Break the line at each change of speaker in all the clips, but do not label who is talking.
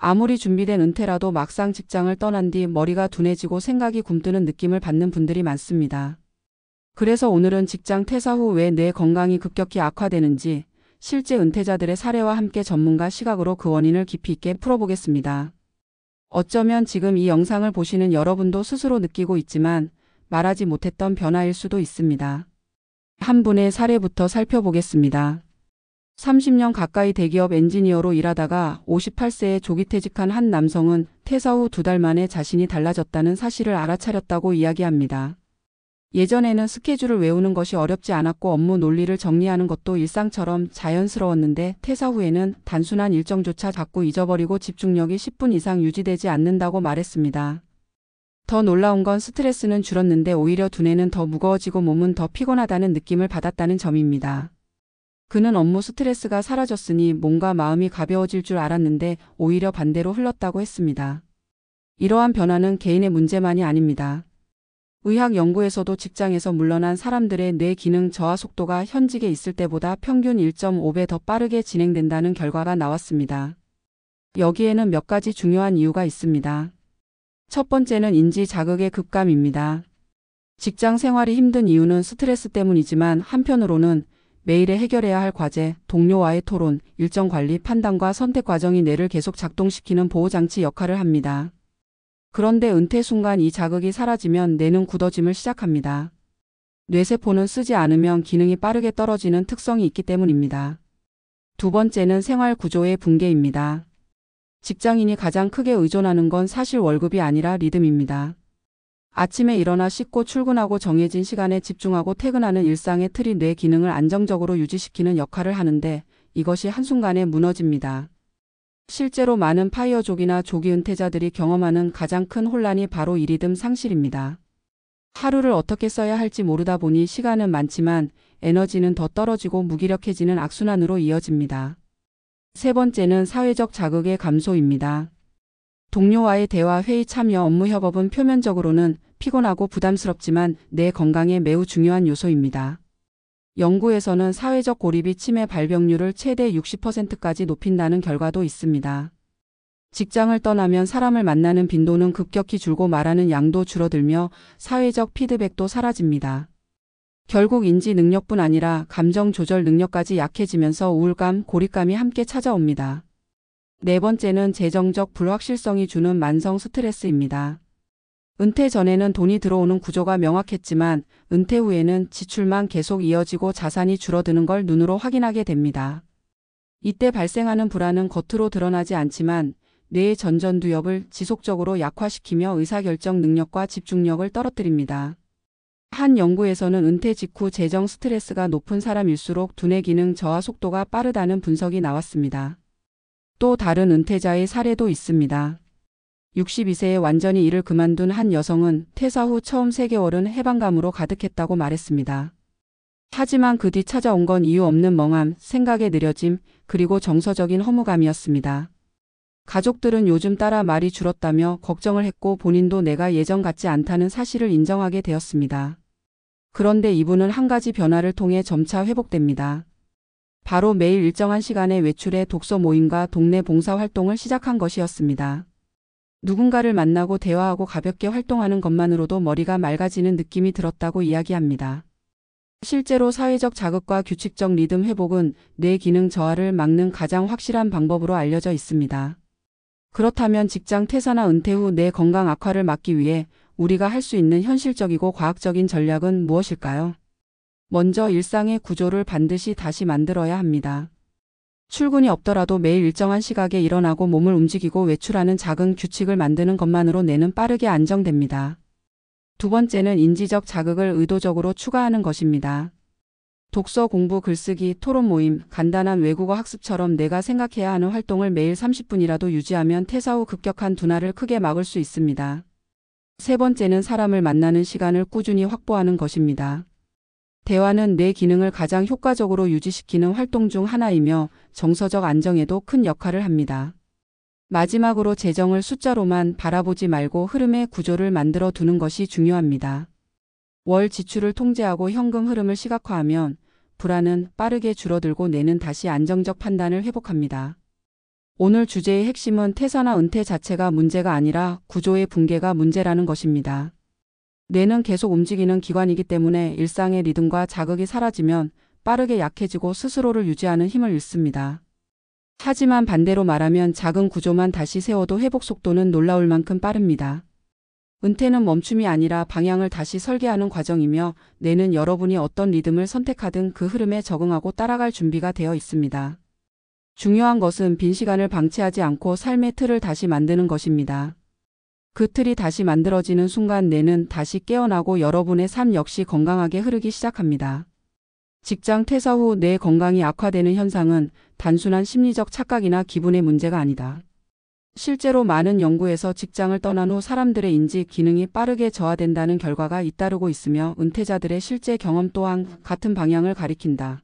아무리 준비된 은퇴라도 막상 직장을 떠난 뒤 머리가 둔해지고 생각이 굼뜨는 느낌을 받는 분들이 많습니다. 그래서 오늘은 직장 퇴사 후 왜 뇌 건강이 급격히 악화되는지 실제 은퇴자들의 사례와 함께 전문가 시각으로 그 원인을 깊이 있게 풀어보겠습니다. 어쩌면 지금 이 영상을 보시는 여러분도 스스로 느끼고 있지만 말하지 못했던 변화일 수도 있습니다. 한 분의 사례부터 살펴보겠습니다. 30년 가까이 대기업 엔지니어로 일하다가 58세에 조기퇴직한 한 남성은 퇴사 후 2달 만에 자신이 달라졌다는 사실을 알아차렸다고 이야기합니다. 예전에는 스케줄을 외우는 것이 어렵지 않았고 업무 논리를 정리하는 것도 일상처럼 자연스러웠는데 퇴사 후에는 단순한 일정조차 자꾸 잊어버리고 집중력이 10분 이상 유지되지 않는다고 말했습니다. 더 놀라운 건 스트레스는 줄었는데 오히려 두뇌는 더 무거워지고 몸은 더 피곤하다는 느낌을 받았다는 점입니다. 그는 업무 스트레스가 사라졌으니 몸과 마음이 가벼워질 줄 알았는데 오히려 반대로 흘렀다고 했습니다. 이러한 변화는 개인의 문제만이 아닙니다. 의학 연구에서도 직장에서 물러난 사람들의 뇌 기능 저하 속도가 현직에 있을 때보다 평균 1.5배 더 빠르게 진행된다는 결과가 나왔습니다. 여기에는 몇 가지 중요한 이유가 있습니다. 첫 번째는 인지 자극의 급감입니다. 직장 생활이 힘든 이유는 스트레스 때문이지만 한편으로는 매일에 해결해야 할 과제, 동료와의 토론, 일정 관리, 판단과 선택 과정이 뇌를 계속 작동시키는 보호장치 역할을 합니다. 그런데 은퇴 순간 이 자극이 사라지면 뇌는 굳어짐을 시작합니다. 뇌세포는 쓰지 않으면 기능이 빠르게 떨어지는 특성이 있기 때문입니다. 두 번째는 생활 구조의 붕괴입니다. 직장인이 가장 크게 의존하는 건 사실 월급이 아니라 리듬입니다. 아침에 일어나 씻고 출근하고 정해진 시간에 집중하고 퇴근하는 일상의 틀이 뇌 기능을 안정적으로 유지시키는 역할을 하는데 이것이 한순간에 무너집니다. 실제로 많은 파이어족이나 조기 은퇴자들이 경험하는 가장 큰 혼란이 바로 이 리듬 상실입니다. 하루를 어떻게 써야 할지 모르다 보니 시간은 많지만 에너지는 더 떨어지고 무기력해지는 악순환으로 이어집니다. 세 번째는 사회적 자극의 감소입니다. 동료와의 대화, 회의 참여, 업무 협업은 표면적으로는 피곤하고 부담스럽지만 뇌 건강에 매우 중요한 요소입니다. 연구에서는 사회적 고립이 치매 발병률을 최대 60%까지 높인다는 결과도 있습니다. 직장을 떠나면 사람을 만나는 빈도는 급격히 줄고 말하는 양도 줄어들며 사회적 피드백도 사라집니다. 결국 인지 능력뿐 아니라 감정 조절 능력까지 약해지면서 우울감, 고립감이 함께 찾아옵니다. 네 번째는 재정적 불확실성이 주는 만성 스트레스입니다. 은퇴 전에는 돈이 들어오는 구조가 명확했지만 은퇴 후에는 지출만 계속 이어지고 자산이 줄어드는 걸 눈으로 확인하게 됩니다. 이때 발생하는 불안은 겉으로 드러나지 않지만 뇌의 전전두엽을 지속적으로 약화시키며 의사결정 능력과 집중력을 떨어뜨립니다. 한 연구에서는 은퇴 직후 재정 스트레스가 높은 사람일수록 두뇌 기능 저하 속도가 빠르다는 분석이 나왔습니다. 또 다른 은퇴자의 사례도 있습니다. 62세에 완전히 일을 그만둔 한 여성은 퇴사 후 처음 3개월은 해방감으로 가득했다고 말했습니다. 하지만 그 뒤 찾아온 건 이유 없는 멍함, 생각의 느려짐, 그리고 정서적인 허무감이었습니다. 가족들은 요즘 따라 말이 줄었다며 걱정을 했고 본인도 내가 예전 같지 않다는 사실을 인정하게 되었습니다. 그런데 이분은 한 가지 변화를 통해 점차 회복됩니다. 바로 매일 일정한 시간에 외출해 독서 모임과 동네 봉사활동을 시작한 것이었습니다. 누군가를 만나고 대화하고 가볍게 활동하는 것만으로도 머리가 맑아지는 느낌이 들었다고 이야기합니다. 실제로 사회적 자극과 규칙적 리듬 회복은 뇌 기능 저하를 막는 가장 확실한 방법으로 알려져 있습니다. 그렇다면 직장 퇴사나 은퇴 후 뇌 건강 악화를 막기 위해 우리가 할 수 있는 현실적이고 과학적인 전략은 무엇일까요? 먼저 일상의 구조를 반드시 다시 만들어야 합니다. 출근이 없더라도 매일 일정한 시각에 일어나고 몸을 움직이고 외출하는 작은 규칙을 만드는 것만으로 뇌는 빠르게 안정됩니다. 두 번째는 인지적 자극을 의도적으로 추가하는 것입니다. 독서, 공부, 글쓰기, 토론 모임, 간단한 외국어 학습처럼 내가 생각해야 하는 활동을 매일 30분이라도 유지하면 퇴사 후 급격한 둔화를 크게 막을 수 있습니다. 세 번째는 사람을 만나는 시간을 꾸준히 확보하는 것입니다. 대화는 뇌 기능을 가장 효과적으로 유지시키는 활동 중 하나이며 정서적 안정에도 큰 역할을 합니다. 마지막으로 재정을 숫자로만 바라보지 말고 흐름의 구조를 만들어 두는 것이 중요합니다. 월 지출을 통제하고 현금 흐름을 시각화하면 불안은 빠르게 줄어들고 뇌는 다시 안정적 판단을 회복합니다. 오늘 주제의 핵심은 퇴사나 은퇴 자체가 문제가 아니라 구조의 붕괴가 문제라는 것입니다. 뇌는 계속 움직이는 기관이기 때문에 일상의 리듬과 자극이 사라지면 빠르게 약해지고 스스로를 유지하는 힘을 잃습니다. 하지만 반대로 말하면 작은 구조만 다시 세워도 회복 속도는 놀라울 만큼 빠릅니다. 은퇴는 멈춤이 아니라 방향을 다시 설계하는 과정이며 뇌는 여러분이 어떤 리듬을 선택하든 그 흐름에 적응하고 따라갈 준비가 되어 있습니다. 중요한 것은 빈 시간을 방치하지 않고 삶의 틀을 다시 만드는 것입니다. 그 틀이 다시 만들어지는 순간 뇌는 다시 깨어나고 여러분의 삶 역시 건강하게 흐르기 시작합니다. 직장 퇴사 후 뇌 건강이 악화되는 현상은 단순한 심리적 착각이나 기분의 문제가 아니다. 실제로 많은 연구에서 직장을 떠난 후 사람들의 인지 기능이 빠르게 저하된다는 결과가 잇따르고 있으며 은퇴자들의 실제 경험 또한 같은 방향을 가리킨다.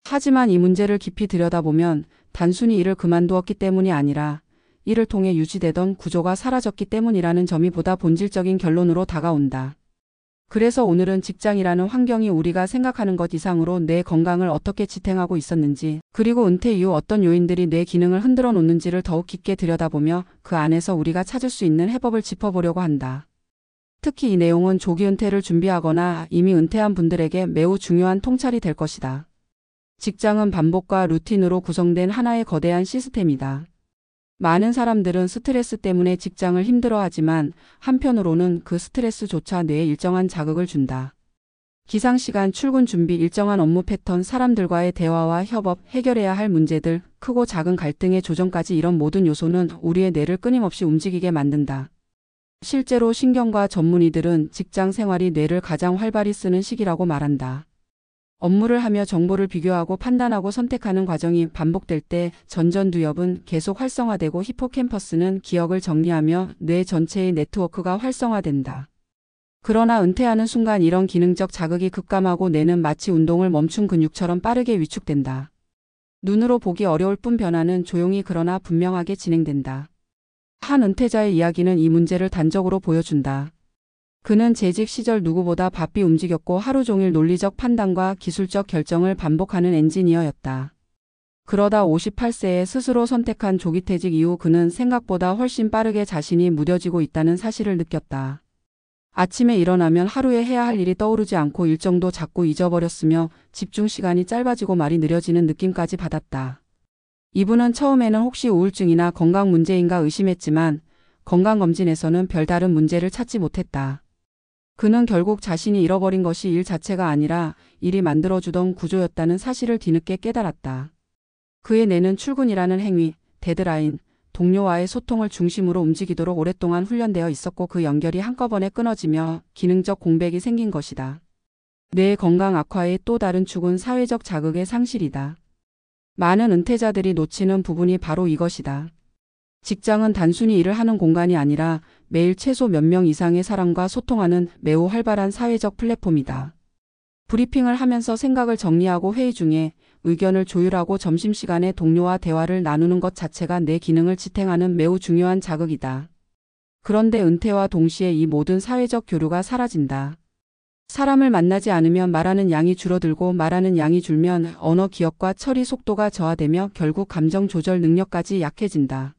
하지만 이 문제를 깊이 들여다보면 단순히 일을 그만두었기 때문이 아니라 이를 통해 유지되던 구조가 사라졌기 때문이라는 점이 보다 본질적인 결론으로 다가온다. 그래서 오늘은 직장이라는 환경이 우리가 생각하는 것 이상으로 뇌 건강을 어떻게 지탱하고 있었는지, 그리고 은퇴 이후 어떤 요인들이 뇌 기능을 흔들어 놓는지를 더욱 깊게 들여다보며 그 안에서 우리가 찾을 수 있는 해법을 짚어보려고 한다. 특히 이 내용은 조기 은퇴를 준비하거나 이미 은퇴한 분들에게 매우 중요한 통찰이 될 것이다. 직장은 반복과 루틴으로 구성된 하나의 거대한 시스템이다. 많은 사람들은 스트레스 때문에 직장을 힘들어하지만 한편으로는 그 스트레스조차 뇌에 일정한 자극을 준다. 기상시간, 출근 준비, 일정한 업무 패턴, 사람들과의 대화와 협업, 해결해야 할 문제들, 크고 작은 갈등의 조정까지 이런 모든 요소는 우리의 뇌를 끊임없이 움직이게 만든다. 실제로 신경과 전문의들은 직장 생활이 뇌를 가장 활발히 쓰는 시기라고 말한다. 업무를 하며 정보를 비교하고 판단하고 선택하는 과정이 반복될 때 전전두엽은 계속 활성화되고 히포캠퍼스는 기억을 정리하며 뇌 전체의 네트워크가 활성화된다. 그러나 은퇴하는 순간 이런 기능적 자극이 급감하고 뇌는 마치 운동을 멈춘 근육처럼 빠르게 위축된다. 눈으로 보기 어려울 뿐 변화는 조용히 그러나 분명하게 진행된다. 한 은퇴자의 이야기는 이 문제를 단적으로 보여준다. 그는 재직 시절 누구보다 바삐 움직였고 하루 종일 논리적 판단과 기술적 결정을 반복하는 엔지니어였다. 그러다 58세에 스스로 선택한 조기퇴직 이후 그는 생각보다 훨씬 빠르게 자신이 무뎌지고 있다는 사실을 느꼈다. 아침에 일어나면 하루에 해야 할 일이 떠오르지 않고 일정도 자꾸 잊어버렸으며 집중 시간이 짧아지고 말이 느려지는 느낌까지 받았다. 이분은 처음에는 혹시 우울증이나 건강 문제인가 의심했지만 건강검진에서는 별다른 문제를 찾지 못했다. 그는 결국 자신이 잃어버린 것이 일 자체가 아니라 일이 만들어주던 구조였다는 사실을 뒤늦게 깨달았다. 그의 뇌는 출근이라는 행위, 데드라인, 동료와의 소통을 중심으로 움직이도록 오랫동안 훈련되어 있었고 그 연결이 한꺼번에 끊어지며 기능적 공백이 생긴 것이다. 뇌의 건강 악화의 또 다른 축은 사회적 자극의 상실이다. 많은 은퇴자들이 놓치는 부분이 바로 이것이다. 직장은 단순히 일을 하는 공간이 아니라 매일 최소 몇 명 이상의 사람과 소통하는 매우 활발한 사회적 플랫폼이다. 브리핑을 하면서 생각을 정리하고 회의 중에 의견을 조율하고 점심시간에 동료와 대화를 나누는 것 자체가 내 기능을 지탱하는 매우 중요한 자극이다. 그런데 은퇴와 동시에 이 모든 사회적 교류가 사라진다. 사람을 만나지 않으면 말하는 양이 줄어들고 말하는 양이 줄면 언어 기억과 처리 속도가 저하되며 결국 감정 조절 능력까지 약해진다.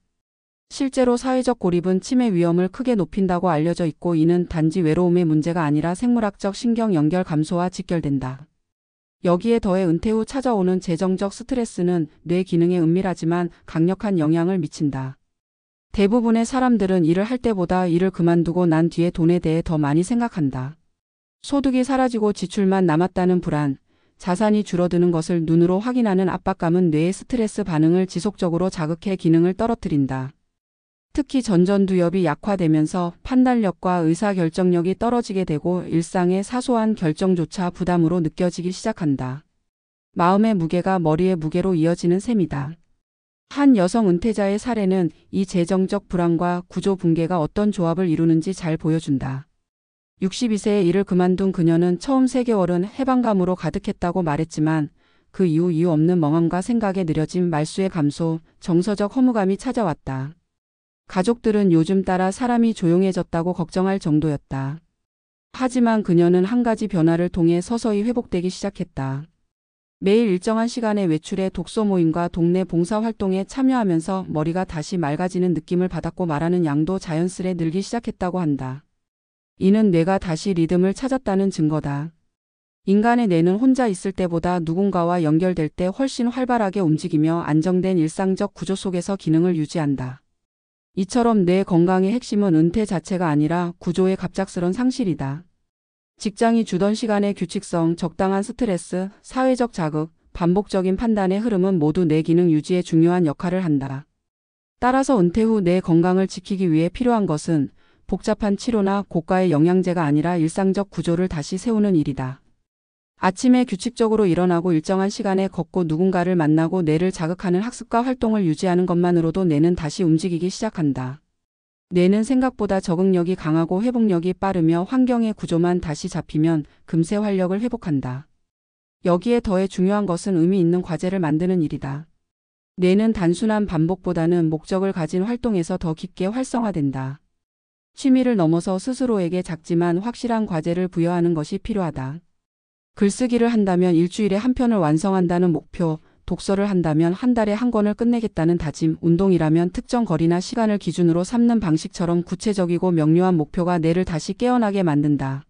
실제로 사회적 고립은 치매 위험을 크게 높인다고 알려져 있고 이는 단지 외로움의 문제가 아니라 생물학적 신경 연결 감소와 직결된다. 여기에 더해 은퇴 후 찾아오는 재정적 스트레스는 뇌 기능에 은밀하지만 강력한 영향을 미친다. 대부분의 사람들은 일을 할 때보다 일을 그만두고 난 뒤에 돈에 대해 더 많이 생각한다. 소득이 사라지고 지출만 남았다는 불안, 자산이 줄어드는 것을 눈으로 확인하는 압박감은 뇌의 스트레스 반응을 지속적으로 자극해 기능을 떨어뜨린다. 특히 전전두엽이 약화되면서 판단력과 의사결정력이 떨어지게 되고 일상의 사소한 결정조차 부담으로 느껴지기 시작한다. 마음의 무게가 머리의 무게로 이어지는 셈이다. 한 여성 은퇴자의 사례는 이 재정적 불안과 구조 붕괴가 어떤 조합을 이루는지 잘 보여준다. 62세에 일을 그만둔 그녀는 처음 3개월은 해방감으로 가득했다고 말했지만 그 이후 이유 없는 멍함과 생각에 느려진 말수의 감소, 정서적 허무감이 찾아왔다. 가족들은 요즘 따라 사람이 조용해졌다고 걱정할 정도였다. 하지만 그녀는 한 가지 변화를 통해 서서히 회복되기 시작했다. 매일 일정한 시간에 외출해 독서 모임과 동네 봉사활동에 참여하면서 머리가 다시 맑아지는 느낌을 받았고 말하는 양도 자연스레 늘기 시작했다고 한다. 이는 뇌가 다시 리듬을 찾았다는 증거다. 인간의 뇌는 혼자 있을 때보다 누군가와 연결될 때 훨씬 활발하게 움직이며 안정된 일상적 구조 속에서 기능을 유지한다. 이처럼 뇌 건강의 핵심은 은퇴 자체가 아니라 구조의 갑작스런 상실이다. 직장이 주던 시간의 규칙성, 적당한 스트레스, 사회적 자극, 반복적인 판단의 흐름은 모두 뇌 기능 유지에 중요한 역할을 한다. 따라서 은퇴 후 뇌 건강을 지키기 위해 필요한 것은 복잡한 치료나 고가의 영양제가 아니라 일상적 구조를 다시 세우는 일이다. 아침에 규칙적으로 일어나고 일정한 시간에 걷고 누군가를 만나고 뇌를 자극하는 학습과 활동을 유지하는 것만으로도 뇌는 다시 움직이기 시작한다. 뇌는 생각보다 적응력이 강하고 회복력이 빠르며 환경의 구조만 다시 잡히면 금세 활력을 회복한다. 여기에 더해 중요한 것은 의미 있는 과제를 만드는 일이다. 뇌는 단순한 반복보다는 목적을 가진 활동에서 더 깊게 활성화된다. 취미를 넘어서 스스로에게 작지만 확실한 과제를 부여하는 것이 필요하다. 글쓰기를 한다면 일주일에 한 편을 완성한다는 목표, 독서를 한다면 한 달에 한 권을 끝내겠다는 다짐, 운동이라면 특정 거리나 시간을 기준으로 삼는 방식처럼 구체적이고 명료한 목표가 뇌를 다시 깨어나게 만든다.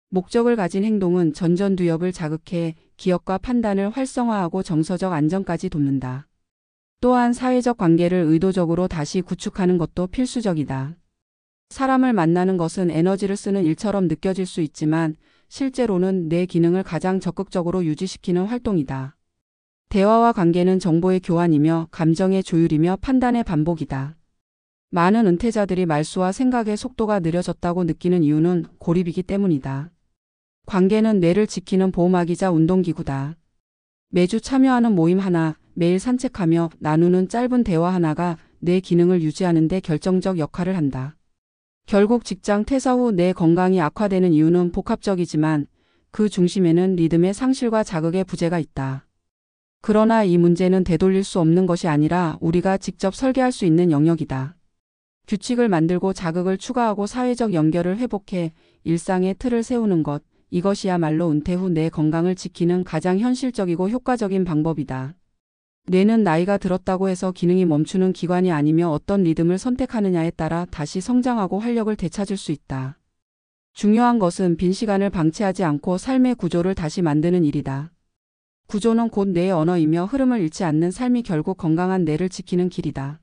목적을 가진 행동은 전전두엽을 자극해 기억과 판단을 활성화하고 정서적 안정까지 돕는다. 또한 사회적 관계를 의도적으로 다시 구축하는 것도 필수적이다. 사람을 만나는 것은 에너지를 쓰는 일처럼 느껴질 수 있지만 실제로는 뇌 기능을 가장 적극적으로 유지시키는 활동이다. 대화와 관계는 정보의 교환이며 감정의 조율이며 판단의 반복이다. 많은 은퇴자들이 말수와 생각의 속도가 느려졌다고 느끼는 이유는 고립이기 때문이다. 관계는 뇌를 지키는 보호막이자 운동기구다. 매주 참여하는 모임 하나, 매일 산책하며 나누는 짧은 대화 하나가 뇌 기능을 유지하는 데 결정적 역할을 한다. 결국 직장 퇴사 후 뇌 건강이 악화되는 이유는 복합적이지만 그 중심에는 리듬의 상실과 자극의 부재가 있다. 그러나 이 문제는 되돌릴 수 없는 것이 아니라 우리가 직접 설계할 수 있는 영역이다. 규칙을 만들고 자극을 추가하고 사회적 연결을 회복해 일상의 틀을 세우는 것, 이것이야말로 은퇴 후 뇌 건강을 지키는 가장 현실적이고 효과적인 방법이다. 뇌는 나이가 들었다고 해서 기능이 멈추는 기관이 아니며 어떤 리듬을 선택하느냐에 따라 다시 성장하고 활력을 되찾을 수 있다. 중요한 것은 빈 시간을 방치하지 않고 삶의 구조를 다시 만드는 일이다. 구조는 곧 뇌의 언어이며 흐름을 잃지 않는 삶이 결국 건강한 뇌를 지키는 길이다.